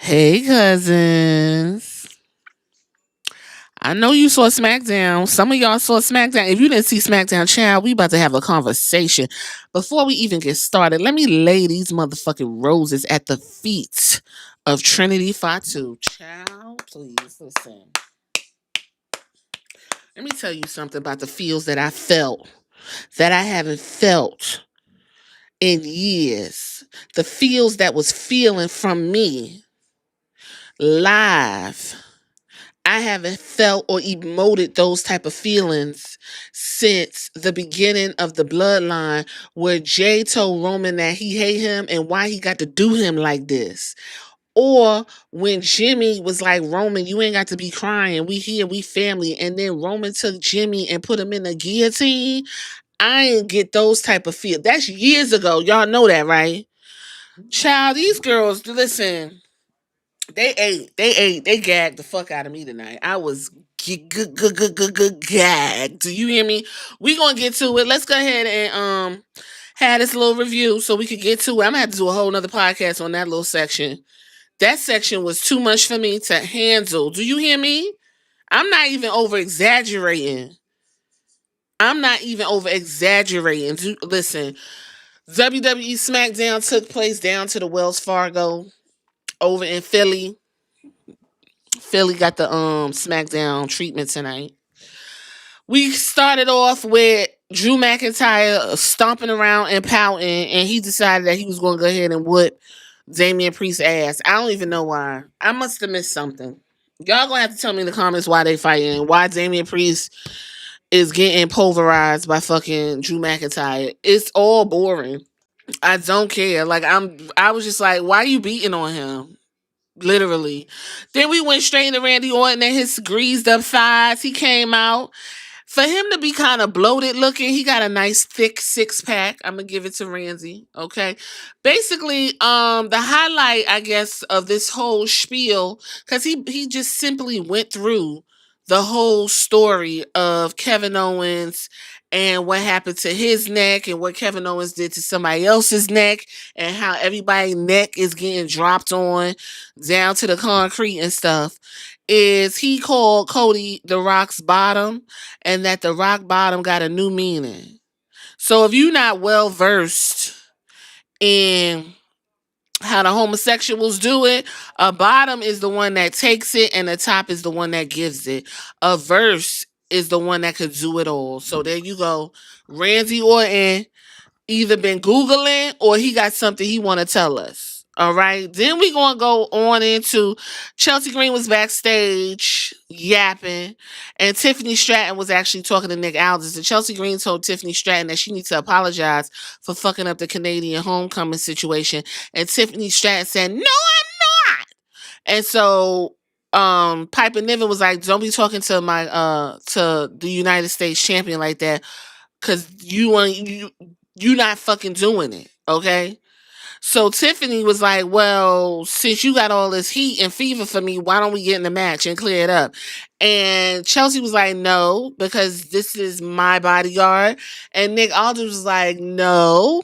Hey, cousins. I know you saw Smackdown. Some of y'all saw Smackdown. If you didn't see Smackdown, child, we about to have a conversation. Before we even get started, let me lay these motherfucking roses at the feet of Trinity Fatu. Child, please listen. Let me tell you something about the feels that I felt that I haven't felt in years. The feels that was feeling from me live. I haven't felt or emoted those type of feelings since the beginning of the bloodline where Jay told Roman that he hate him and why he got to do him like this. Or when Jimmy was like, Roman, you ain't got to be crying. We here, we family. And then Roman took Jimmy and put him in the guillotine. I ain't get those type of feel. That's years ago. Y'all know that, right? Child, these girls, listen, they gagged the fuck out of me tonight. I was gagged. Do you hear me? We gonna get to it. Let's go ahead and have this little review so we could get to it. I'm gonna have to do a whole nother podcast on that little section. That section was too much for me to handle. Do you hear me? I'm not even over exaggerating. I'm not even over exaggerating. Listen, WWE SmackDown took place down to the Wells Fargo over in Philly. Philly got the SmackDown treatment tonight. We started off with Drew McIntyre stomping around and pouting, and he decided that he was going to go ahead and whip Damian Priest's ass. I don't even know why. I must have missed something. Y'all gonna have to tell me in the comments why they fighting, why Damian Priest is getting pulverized by fucking Drew McIntyre. It's all boring. I don't care. I was just like, why are you beating on him? Literally. Then we went straight into Randy Orton and his greased up thighs. He came out. For him to be kind of bloated looking, he got a nice thick six pack. I'm gonna give it to Ramsey. Okay. Basically, the highlight, I guess, of this whole spiel, because he just simply went through the whole story of Kevin Owens and what happened to his neck and what Kevin Owens did to somebody else's neck and how everybody's neck is getting dropped on down to the concrete and stuff. Is he called Cody the Rock's bottom and that the rock bottom got a new meaning. So if you're not well versed in how the homosexuals do it, a bottom is the one that takes it and the top is the one that gives it. A verse is the one that could do it all. So there you go. Randy Orton either been Googling or he got something he want to tell us. All right. Then we going to go on into Chelsea Green was backstage yapping and Tiffany Stratton was actually talking to Nick Aldis. And Chelsea Green told Tiffany Stratton that she needs to apologize for fucking up the Canadian homecoming situation. And Tiffany Stratton said, no, I'm not. And so Piper Niven was like, don't be talking to my to the United States champion like that because you not fucking doing it, okay? So Tiffany was like, well, since you got all this heat and fever for me, why don't we get in the match and clear it up? And Chelsea was like, no, because this is my bodyguard. And Nick Aldis was like, no,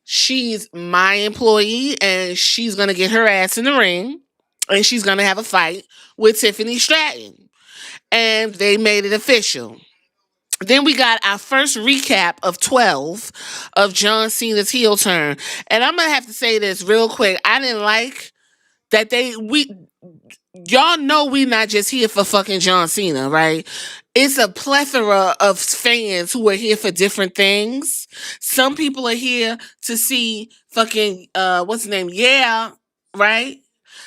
she's my employee and she's going to get her ass in the ring and she's going to have a fight with Tiffany Stratton. And they made it official. Then we got our first recap of 12 of John Cena's heel turn. And I'm going to have to say this real quick. I didn't like that y'all know we not just here for fucking John Cena, right? It's a plethora of fans who are here for different things. Some people are here to see fucking, what's his name? Yeah, right?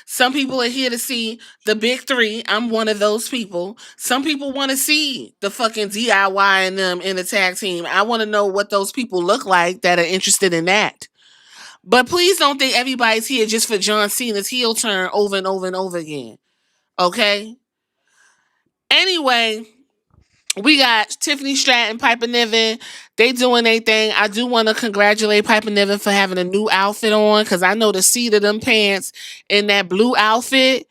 Some people are here to see the big three. I'm one of those people. Some people want to see the fucking DIY and them in the tag team. I want to know what those people look like that are interested in that. But please don't think everybody's here just for John Cena's heel turn over and over and over again. Okay? Anyway, we got Tiffany Stratton, Piper Niven. They doing their thing. I do want to congratulate Piper Niven for having a new outfit on because I know the seat of them pants in that blue outfit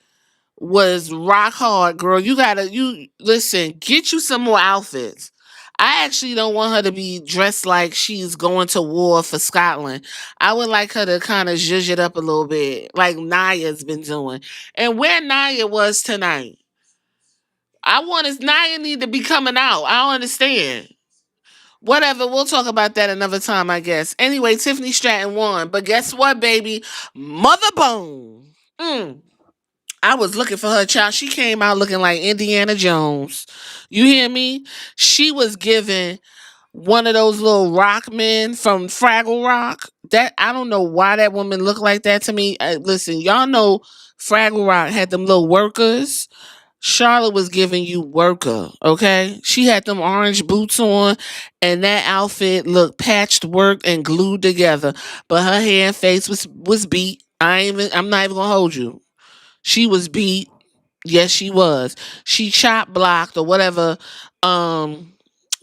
was rock hard, girl. You listen, get you some more outfits. I actually don't want her to be dressed like she's going to war for Scotland. I would like her to kind of zhuzh it up a little bit, like Naya's been doing. And where Naya was tonight, Naya need to be coming out. I don't understand. Whatever, we'll talk about that another time, I guess. Anyway, Tiffany Stratton won, but guess what, baby? Mother Bone. Mm. I was looking for her, child. She came out looking like Indiana Jones. You hear me? She was giving one of those little rock men from Fraggle Rock. That I don't know why that woman looked like that to me. Listen, y'all know Fraggle Rock had them little workers. Charlotte was giving you worker, okay? She had them orange boots on, and that outfit looked patched, worked, and glued together. But her hair and face was beat. I'm not even gonna hold you. She was beat. Yes, she was. She chop blocked or whatever. To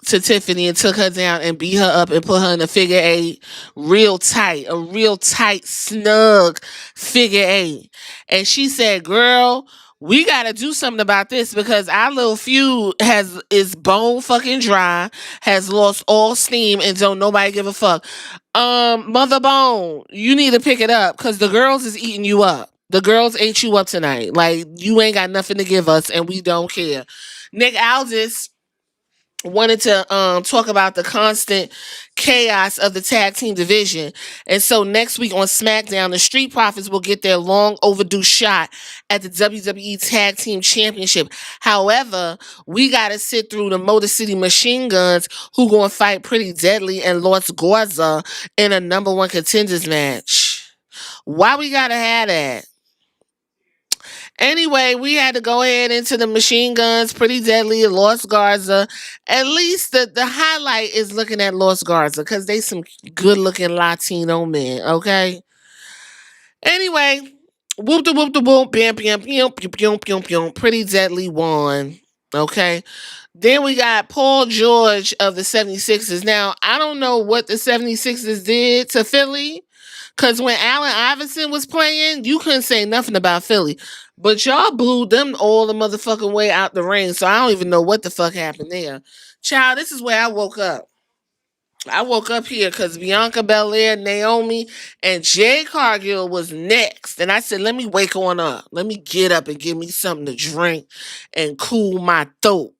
Tiffany and took her down and beat her up and put her in a figure eight, a real tight, snug figure eight. And she said, "Girl, we got to do something about this because our little feud is bone fucking dry, has lost all steam, and don't nobody give a fuck." Mother Bone, you need to pick it up because the girls is eating you up. The girls ate you up tonight. Like you ain't got nothing to give us, and we don't care. Nick Aldis wanted to talk about the constant chaos of the tag team division. And so next week on Smackdown, the Street Profits will get their long overdue shot at the WWE Tag Team Championship. However, we got to sit through the Motor City Machine Guns who going to fight Pretty Deadly and Lords Gorza in a number one contenders match. Why we got to have that? Anyway, we had to go ahead into the machine guns, Pretty Deadly, Lost Garza. At least the highlight is looking at Lost Garza because they some good looking Latino men, okay? Anyway, whoop the whoop the whoop, bam, bam, bam, bam, bam, bam, bam. Pretty Deadly won, okay? Then we got Paul George of the 76ers. Now, I don't know what the 76ers did to Philly. Because when Allen Iverson was playing, you couldn't say nothing about Philly. But y'all blew them all the motherfucking way out the ring. So I don't even know what the fuck happened there. Child, this is where I woke up. I woke up here because Bianca Belair, Naomi, and Jay Cargill was next. And I said, let me wake on up. Let me get up and give me something to drink and cool my throat.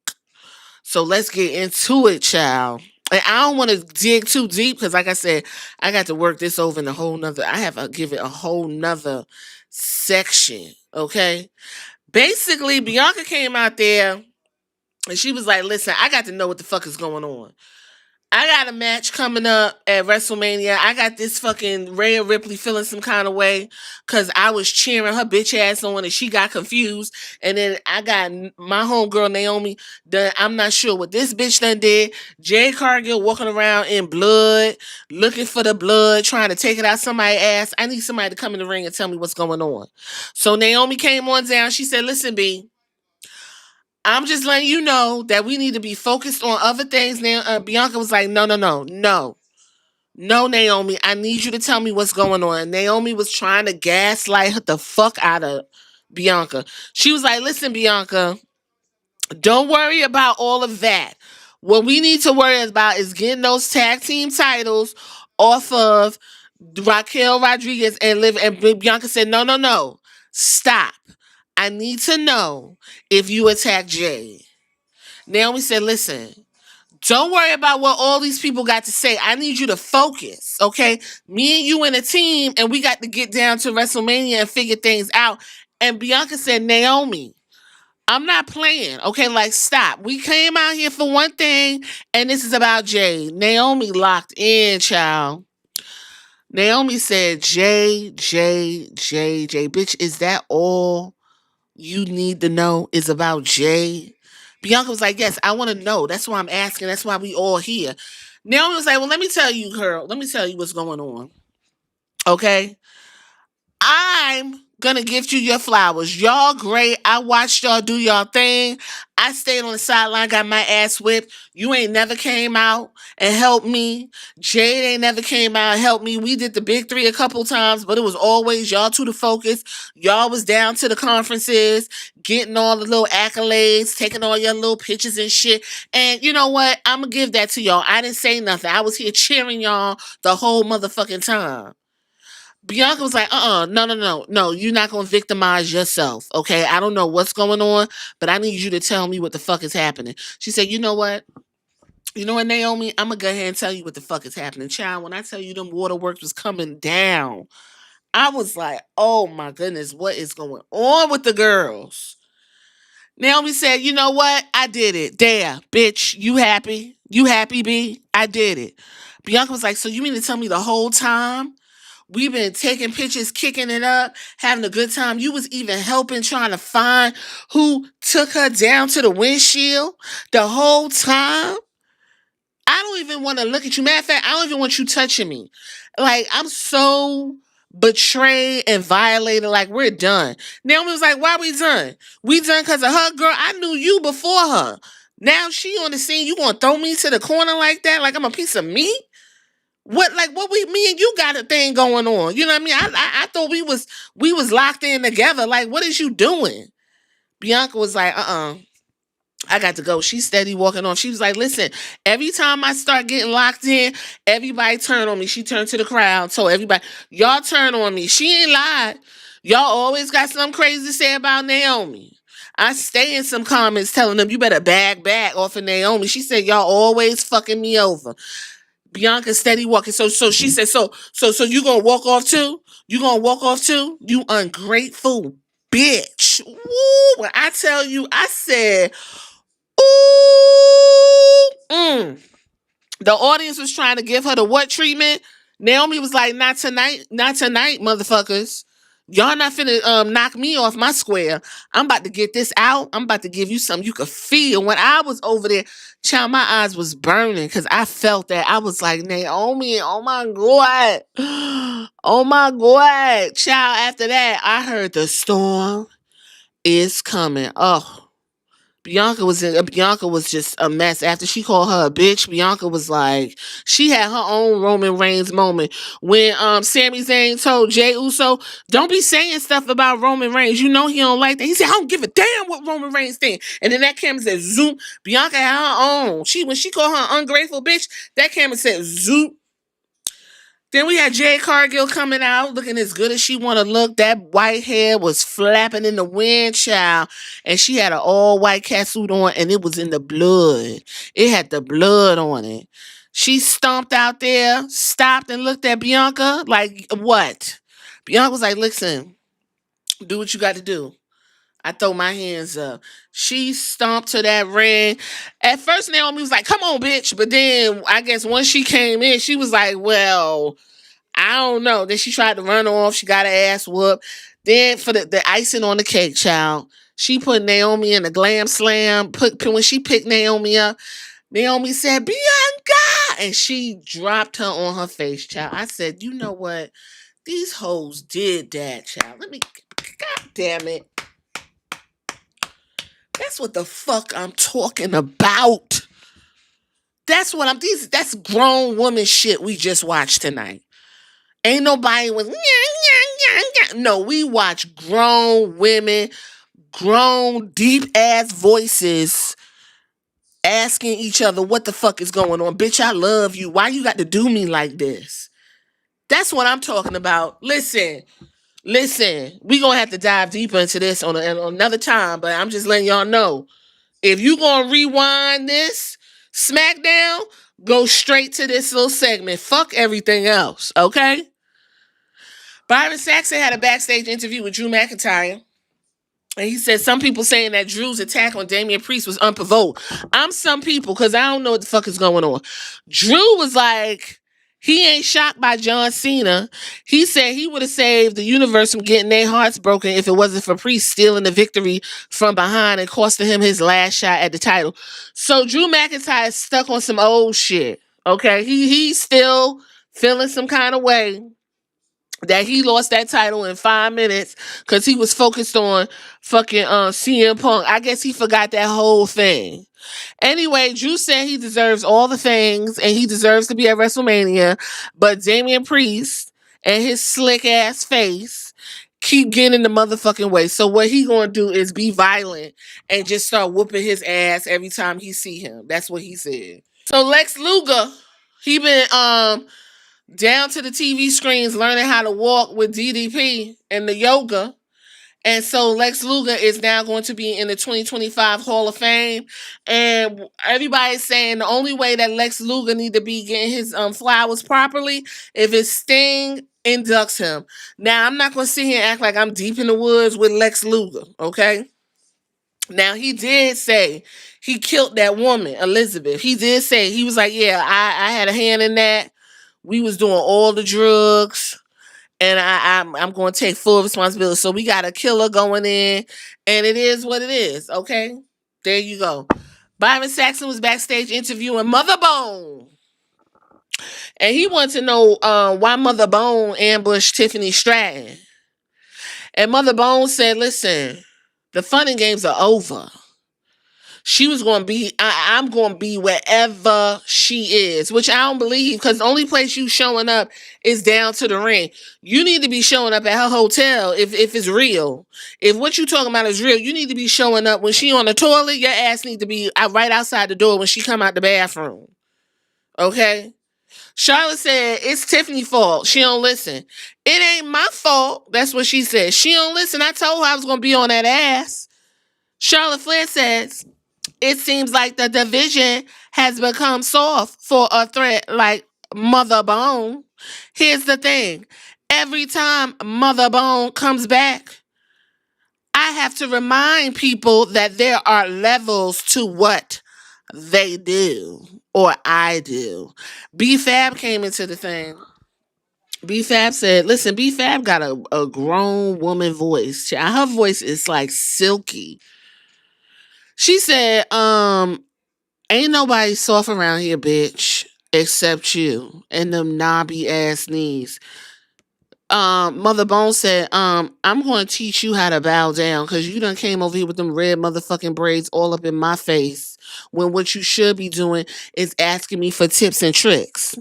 So let's get into it, child. And I don't want to dig too deep because, like I said, I got to work this over in a whole nother. I have to give it a whole nother section. Okay. Basically, Bianca came out there and she was like, listen, I got to know what the fuck is going on. I got a match coming up at WrestleMania. I got this fucking Rhea Ripley feeling some kind of way because I was cheering her bitch ass on and she got confused. And then I got my homegirl Naomi. I'm not sure what this bitch done did. Jay Cargill walking around in blood, looking for the blood, trying to take it out somebody's ass. I need somebody to come in the ring and tell me what's going on. So Naomi came on down. She said, listen, B, I'm just letting you know that we need to be focused on other things. Now, Bianca was like, no, no, no, no. No, Naomi, I need you to tell me what's going on. And Naomi was trying to gaslight the fuck out of Bianca. She was like, listen, Bianca, don't worry about all of that. What we need to worry about is getting those tag team titles off of Raquel Rodriguez and Liv. And Bianca said, no, no, no. Stop. I need to know if you attack Jay. Naomi said, listen, don't worry about what all these people got to say. I need you to focus, okay? Me and you in a team, and we got to get down to WrestleMania and figure things out. And Bianca said, Naomi, I'm not playing, okay? Like, stop. We came out here for one thing, and this is about Jay. Naomi locked in, child. Naomi said, Jay, Jay, Jay, Jay. Bitch, is that all you need to know is about Jay? Bianca was like, yes, I want to know. That's why I'm asking. That's why we all here. Naomi was like, well, let me tell you, girl. Let me tell you what's going on. Okay? I'm gonna gift you your flowers. Y'all great. I watched y'all do y'all thing. I stayed on the sideline, got my ass whipped. You ain't never came out and helped me. Jade ain't never came out and helped me. We did the big three a couple times, but it was always y'all to the focus. Y'all was down to the conferences, getting all the little accolades, taking all your little pictures and shit. And you know what? I'm gonna give that to y'all. I didn't say nothing. I was here cheering y'all the whole motherfucking time. Bianca was like, no, you're not gonna victimize yourself, okay? I don't know what's going on, but I need you to tell me what the fuck is happening. She said, you know what? You know what, Naomi? I'm gonna go ahead and tell you what the fuck is happening. Child, when I tell you them waterworks was coming down, I was like, oh my goodness, what is going on with the girls? Naomi said, you know what? I did it. There, bitch, you happy? You happy, B? I did it. Bianca was like, so you mean to tell me the whole time we've been taking pictures, kicking it up, having a good time? You was even helping trying to find who took her down to the windshield the whole time? I don't even want to look at you. Matter of fact, I don't even want you touching me. Like, I'm so betrayed and violated. Like, we're done. Naomi was like, why we done? We done because of her, girl. I knew you before her. Now she on the scene. You gonna throw me to the corner like that? Like I'm a piece of meat? What me and you got a thing going on? You know what I mean? I thought we was locked in together. Like, what is you doing? Bianca was like, I got to go. She's steady walking on. She was like, listen, every time I start getting locked in, everybody turn on me. She turned to the crowd, told everybody, y'all turn on me. She ain't lied. Y'all always got something crazy to say about Naomi. I stay in some comments telling them, you better bag back off of Naomi. She said, y'all always fucking me over. Bianca steady walking. So she said, so you gonna walk off too? You gonna walk off too? You ungrateful bitch. Woo, when I tell you, I said, ooh, the audience was trying to give her the what treatment. Naomi was like, not tonight, motherfuckers. Y'all not finna knock me off my square. I'm about to get this out. I'm about to give you something you could feel. When I was over there, child, my eyes was burning because I felt that. I was like, Naomi, oh my God. Oh my God. Child, after that, I heard the storm is coming. Oh, Bianca was just a mess. After she called her a bitch, Bianca was like, she had her own Roman Reigns moment when Sami Zayn told Jey Uso, don't be saying stuff about Roman Reigns. You know he don't like that. He said, I don't give a damn what Roman Reigns think. And then that camera said zoom. Bianca had her own. When she called her ungrateful bitch, that camera said zoom. Then we had Jade Cargill coming out looking as good as she want to look. That white hair was flapping in the wind, child. And she had an all-white catsuit on, and it was in the blood. It had the blood on it. She stomped out there, stopped and looked at Bianca like, what? Bianca was like, listen, do what you got to do. I throw my hands up. She stomped to that ring. At first, Naomi was like, come on, bitch. But then, I guess once she came in, she was like, well, I don't know. Then she tried to run off. She got her ass whooped. Then for the icing on the cake, child, she put Naomi in a glam slam. When she picked Naomi up, Naomi said, Bianca! And she dropped her on her face, child. I said, you know what? These hoes did that, child. God damn it. That's what the fuck I'm talking about. That's grown woman shit we just watched tonight. Ain't nobody with no, we watch grown women, grown deep ass voices asking each other what the fuck is going on. Bitch, I love you. Why you got to do me like this? That's what I'm talking about. Listen, we gonna have to dive deeper into this on another time, but I'm just letting y'all know. If you gonna rewind this Smackdown, go straight to this little segment. Fuck everything else, okay? Byron Saxon had a backstage interview with Drew McIntyre. And he said some people saying that Drew's attack on Damian Priest was unprovoked. I'm some people because I don't know what the fuck is going on. Drew was like, he ain't shocked by John Cena. He said he would have saved the universe from getting their hearts broken if it wasn't for Priest stealing the victory from behind and costing him his last shot at the title. So Drew McIntyre is stuck on some old shit. Okay, he's still feeling some kind of way that he lost that title in 5 minutes because he was focused on fucking CM Punk. I guess he forgot that whole thing. Anyway, Drew said he deserves all the things and he deserves to be at WrestleMania, but Damian Priest and his slick ass face keep getting in the motherfucking way. So what he gonna do is be violent and just start whooping his ass every time he see him. That's what he said. So Lex Luger, he been down to the TV screens learning how to walk with DDP and the yoga. And so Lex Luger is now going to be in the 2025 Hall of Fame. And everybody's saying the only way that Lex Luger need to be getting his flowers properly if it's Sting inducts him. Now, I'm not going to sit here and act like I'm deep in the woods with Lex Luger, okay? Now, he did say he killed that woman, Elizabeth. He did say, he was like, yeah, I had a hand in that. We was doing all the drugs and I'm going to take full responsibility. So we got a killer going in, and it is what it is. Okay, there you go. Byron Saxton was backstage interviewing Mother Bone, and he wanted to know why Mother Bone ambushed Tiffany Stratton. And Mother Bone said, "Listen, the fun and games are over. She was going to be, I'm going to be wherever she is," which I don't believe, because the only place you showing up is down to the ring. You need to be showing up at her hotel if it's real. If what you talking about is real, you need to be showing up when she on the toilet. Your ass need to be out right outside the door when she come out the bathroom. Okay? Charlotte said, it's Tiffany's fault. She don't listen. It ain't my fault. That's what she said. She don't listen. I told her I was going to be on that ass. Charlotte Flair says, it seems like the division has become soft for a threat like Mother Bone. Here's the thing. Every time Mother Bone comes back, I have to remind people that there are levels to what they do or I do. B-Fab came into the thing. B-Fab said, listen, B-Fab got a grown woman voice. Her voice is like silky. She said, ain't nobody soft around here, bitch, except you and them knobby ass knees. Mother Bone said, I'm going to teach you how to bow down because you done came over here with them red motherfucking braids all up in my face when what you should be doing is asking me for tips and tricks.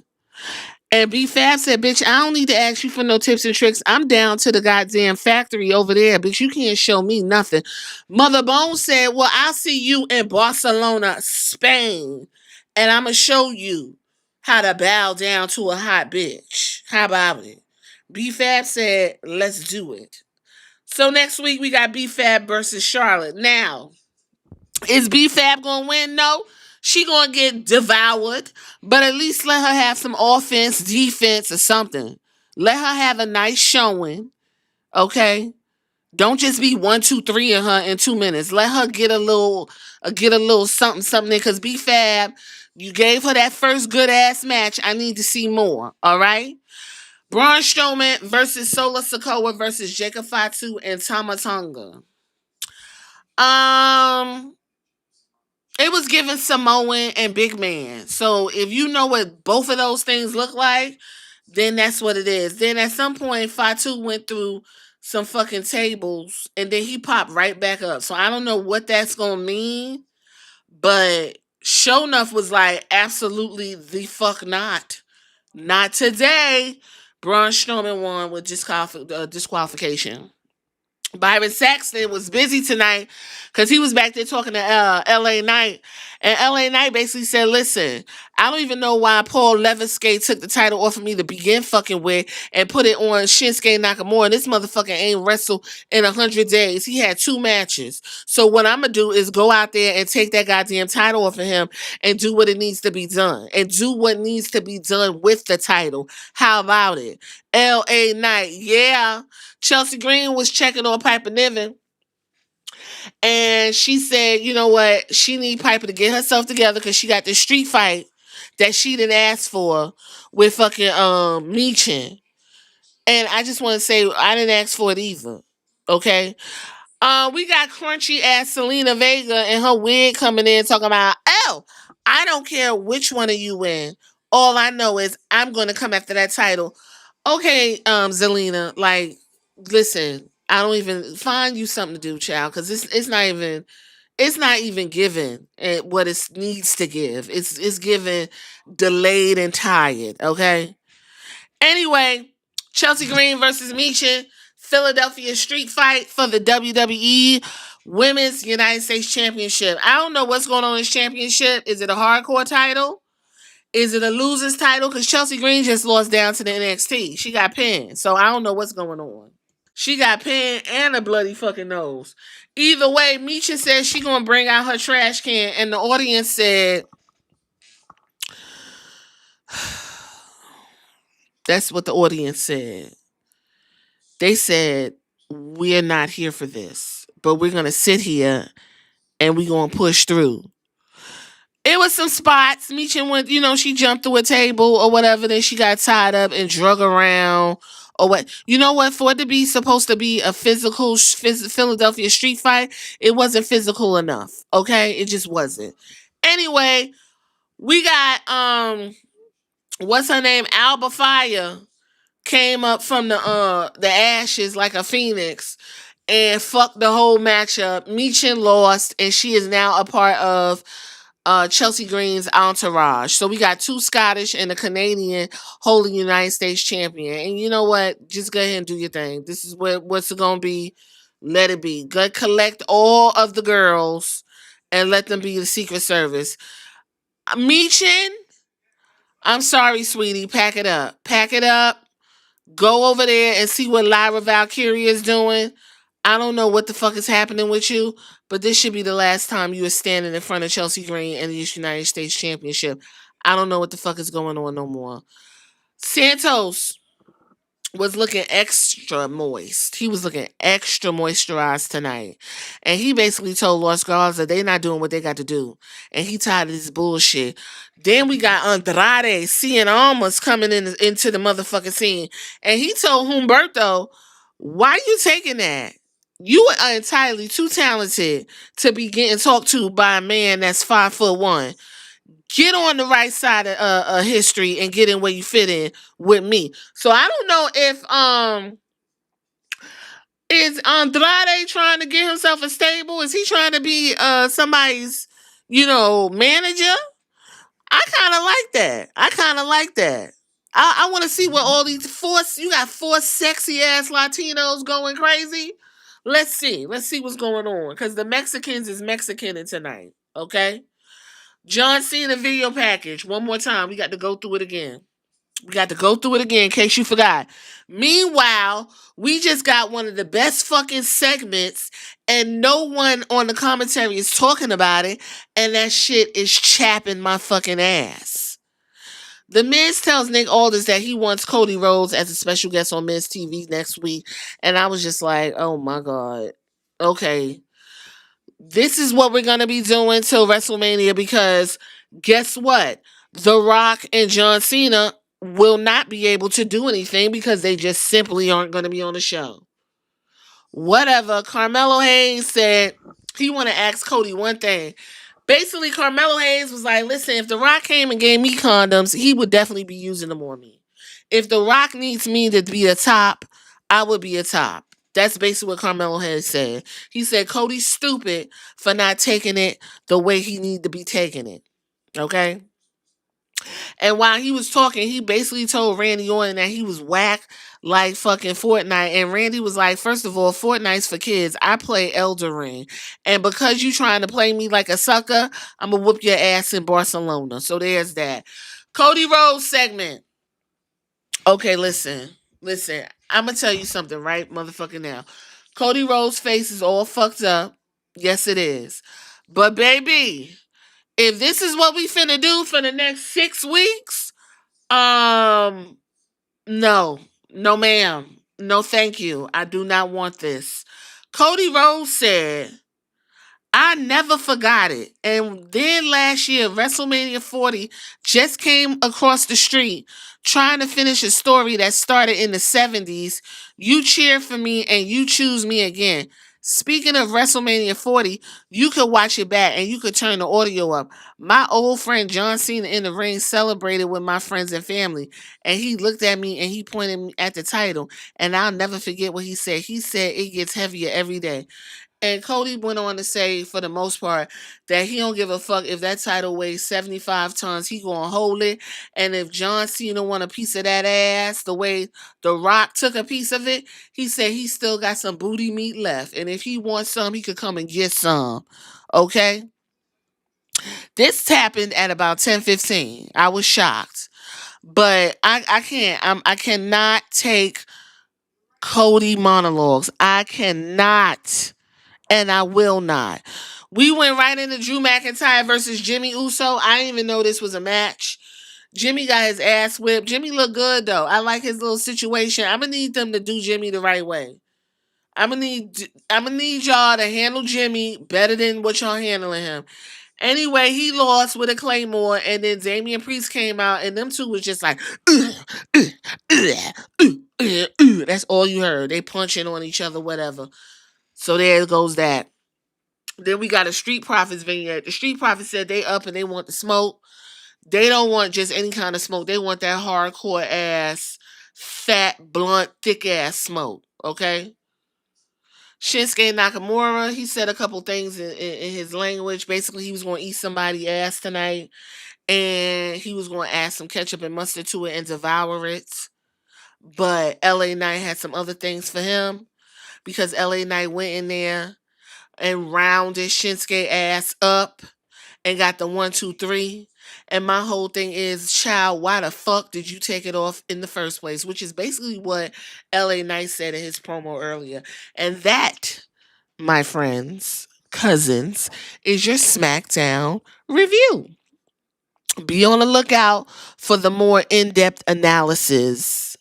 And B-Fab said, bitch, I don't need to ask you for no tips and tricks. I'm down to the goddamn factory over there, bitch. You can't show me nothing. Mother Bone said, well, I'll see you in Barcelona, Spain, and I'm going to show you how to bow down to a hot bitch. How about it? B-Fab said, let's do it. So next week, we got B-Fab versus Charlotte. Now, is B-Fab going to win? No. She going to get devoured, but at least let her have some offense, defense, or something. Let her have a nice showing, okay? Don't just be 1, 2, 3 in her in 2 minutes. Let her get a little something, something. Because B-Fab, you gave her that first good ass match. I need to see more, all right? Braun Strowman versus Solo Sikoa versus Jacob Fatu and Tama Tonga. It was given Samoan and big man. So if you know what both of those things look like, then that's what it is. Then at some point, Fatu went through some fucking tables and then he popped right back up. So I don't know what that's going to mean, but Show Enough was like, absolutely the fuck not. Not today. Braun Strowman won with disqualification. Byron Saxton was busy tonight because he was back there talking to LA Knight. And LA Knight basically said, listen, I don't even know why Paul Leviskate took the title off of me to begin fucking with and put it on Shinsuke Nakamura. This motherfucker ain't wrestled in 100 days. He had 2 matches. So what I'm going to do is go out there and take that goddamn title off of him and do what it needs to be done. And do what needs to be done with the title. How about it? LA Knight, yeah. Chelsea Green was checking on Piper Niven. And she said, you know what? She need Piper to get herself together because she got this street fight that she didn't ask for with fucking Michin. And I just want to say, I didn't ask for it either. Okay? We got crunchy ass Selena Vega and her wig coming in talking about, oh, I don't care which one of you win. All I know is I'm going to come after that title. Okay, Zelina, like, listen, I don't even find you something to do, child, because it's not even given what it needs to give. It's given delayed and tired. Okay. Anyway, Chelsea Green versus Misha, Philadelphia street fight for the WWE Women's United States Championship. I don't know what's going on in this championship. Is it a hardcore title? Is it a losers title? Because Chelsea Green just lost down to the NXT. She got pinned. So I don't know what's going on. She got pinned and a bloody fucking nose. Either way, Misha said she gonna bring out her trash can, and the audience said, that's what the audience said. They said, we're not here for this, but we're gonna sit here and we're gonna push through. It was some spots. Meechin went, she jumped through a table or whatever. Then she got tied up and drug around or what. You know what? For it to be supposed to be a physical Philadelphia street fight, it wasn't physical enough. Okay, it just wasn't. Anyway, we got what's her name? Alba Fire came up from the ashes like a phoenix and fucked the whole matchup. Meechin lost, and she is now a part of Chelsea Green's entourage. So we got two Scottish and a Canadian holding United States champion. And you know what? Just go ahead and do your thing. This is what's it gonna be. Let it be. Go collect all of the girls and let them be the Secret Service. Meechin, I'm sorry, sweetie. Pack it up. Pack it up. Go over there and see what Lyra Valkyrie is doing. I don't know what the fuck is happening with you, but this should be the last time you are standing in front of Chelsea Green in the United States Championship. I don't know what the fuck is going on no more. Santos was looking extra moist. He was looking extra moisturized tonight. And he basically told Los Garza they're not doing what they got to do. And he tired of this bullshit. Then we got Andrade seeing Almas coming into the motherfucking scene. And he told Humberto, why you taking that? You are entirely too talented to be getting talked to by a man that's 5'1". Get on the right side of history and get in where you fit in with me. So I don't know if is Andrade trying to get himself a stable? Is he trying to be somebody's manager? I kind of like that. I want to see what all these you got four sexy ass Latinos going crazy. Let's see what's going on, because the Mexicans is Mexican tonight. Okay. John Cena video package. One more time. We got to go through it again. In case you forgot. Meanwhile, we just got one of the best fucking segments, and no one on the commentary is talking about it, and that shit is chapping my fucking ass. The Miz tells Nick Aldis that he wants Cody Rhodes as a special guest on Miz TV next week, and I was just like, oh my god. Okay. This is what we're going to be doing till WrestleMania, because guess what? The Rock and John Cena will not be able to do anything because they just simply aren't going to be on the show. Whatever. Carmelo Hayes said he want to ask Cody one thing. Basically, Carmelo Hayes was like, listen, if The Rock came and gave me condoms, he would definitely be using them on me. If The Rock needs me to be a top, I would be a top. That's basically what Carmelo Hayes said. He said Cody's stupid for not taking it the way he need to be taking it. Okay? And while he was talking, he basically told Randy Orton that he was whack like fucking Fortnite. And Randy was like, first of all, Fortnite's for kids. I play Elden Ring. And because you trying to play me like a sucker, I'm going to whoop your ass in Barcelona. So there's that. Cody Rhodes segment. Okay, listen. I'm going to tell you something right motherfucking now. Cody Rhodes' face is all fucked up. Yes, it is. But baby, if this is what we finna do for the next 6 weeks, no, ma'am. No, thank you. I do not want this. Cody Rhodes said, I never forgot it. And then last year, WrestleMania 40 just came across the street trying to finish a story that started in the 70s. You cheer for me and you choose me again. Speaking of WrestleMania 40, you could watch it back and you could turn the audio up. My old friend John Cena in the ring celebrated with my friends and family, and he looked at me and he pointed at the title, and I'll never forget what he said. He said it gets heavier every day. And Cody went on to say, for the most part, that he don't give a fuck if that title weighs 75 tons. He gonna hold it. And if John Cena want a piece of that ass, the way The Rock took a piece of it, he said he still got some booty meat left. And if he wants some, he could come and get some. Okay? This happened at about 10:15. I was shocked. But I can't. I cannot take Cody monologues. I cannot. And I will not. We went right into Drew McIntyre versus Jimmy Uso. I didn't even know this was a match. Jimmy got his ass whipped. Jimmy looked good though. I like his little situation. I'm gonna need them to do Jimmy the right way. I'm gonna need y'all to handle Jimmy better than what y'all handling him. Anyway, he lost with a Claymore, and then Damian Priest came out, and them two was just like, "Ugh, ugh, ugh, ugh, ugh, ugh." That's all you heard. They punching on each other, whatever. So there goes that. Then we got a Street Profits vignette. The Street Profits said they up and they want the smoke. They don't want just any kind of smoke. They want that hardcore ass, fat, blunt, thick ass smoke. Okay? Shinsuke Nakamura, he said a couple things in his language. Basically, he was going to eat somebody's ass tonight. And he was going to add some ketchup and mustard to it and devour it. But LA Knight had some other things for him. Because LA Knight went in there and rounded Shinsuke ass up and got the 1, 2, 3. And my whole thing is, child, why the fuck did you take it off in the first place? Which is basically what LA Knight said in his promo earlier. And that, my friends, cousins, is your Smackdown review. Be on the lookout for the more in-depth analysis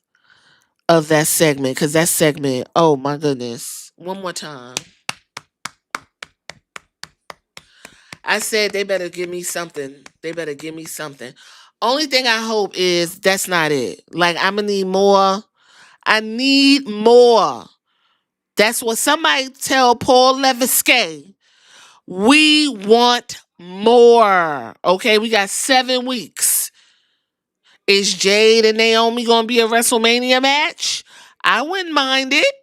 of that segment. Because that segment, oh my goodness. One more time. I said they better give me something. They better give me something. Only thing I hope is that's not it. Like, I'm going to need more. I need more. That's what somebody tell Paul Leviskay. We want more. Okay, we got 7 weeks. Is Jade and Naomi going to be a WrestleMania match? I wouldn't mind it.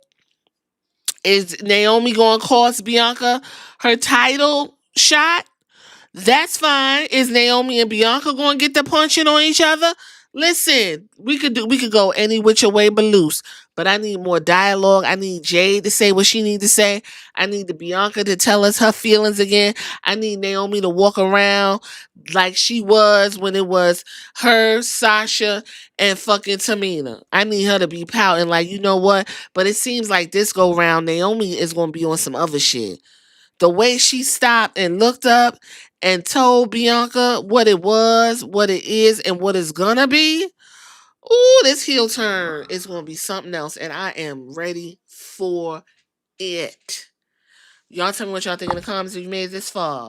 Is Naomi going to cost Bianca her title shot? That's fine. Is Naomi and Bianca going to get the punching on each other? Listen, we could go any which way but loose. But I need more dialogue. I need Jade to say what she need to say. I need the Bianca to tell us her feelings again. I need Naomi to walk around like she was when it was her, Sasha, and fucking Tamina. I need her to be pouting like, you know what? But it seems like this go round, Naomi is going to be on some other shit. The way she stopped and looked up and told Bianca what it was, what it is, and what it's gonna be. Ooh, this heel turn is gonna be something else, and I am ready for it. Y'all tell me what y'all think in the comments if you made it this far.